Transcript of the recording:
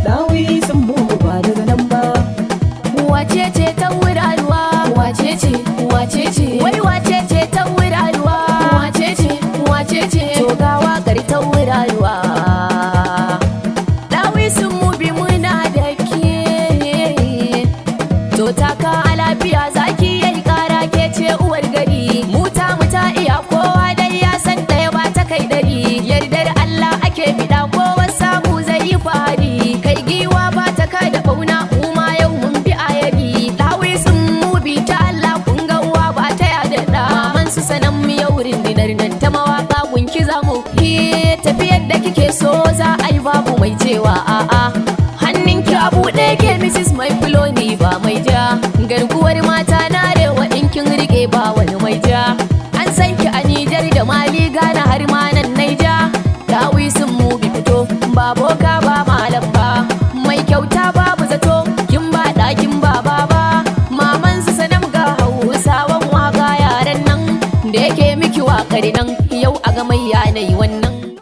dawi sun mu ba daga nan ba. Wace ce ta wurarwa? Wace ce? Wace ce? Wai wace ce ta wurarwa? Wace ce? Wace ce? To ga waƙar ta wurarwa. Dawi sun mu bi muna da ke. To taka a lafiya zaki yayi ƙara ke ce uwar gari. Muta iya kowa dai ya san ɗaya ba ta kai ɗari. Yardar Allah ake biɗa kowa samu zai yi fahari. Kai giwa ba ta kai da ɓauna kuma yau mun bi ayari. Dawi sun mu bi ta Allah kun ga uwa ba ta yada da. Maman su sanan mu yau rindinar nan ta mawaka gunki zamu. Tafiyar da kike so za a yi babu mai cewa a'a. Hannunki a buɗe ke Mrs. Mai Fuloni ba mai ja. Garkuwar mata na rewa in kin rike ba wani mai ja. An san ki a Nijar da Mali Ghana har ma nan Naija. Dawi sun mu bi fito ba boka ba malam ba. Mai kyauta babu zato kin ba ɗakin ba baba. Maman su sanam ga Hausawan waka yaran nan da yake miki waƙar nan yau a ga mai yanayi wannan.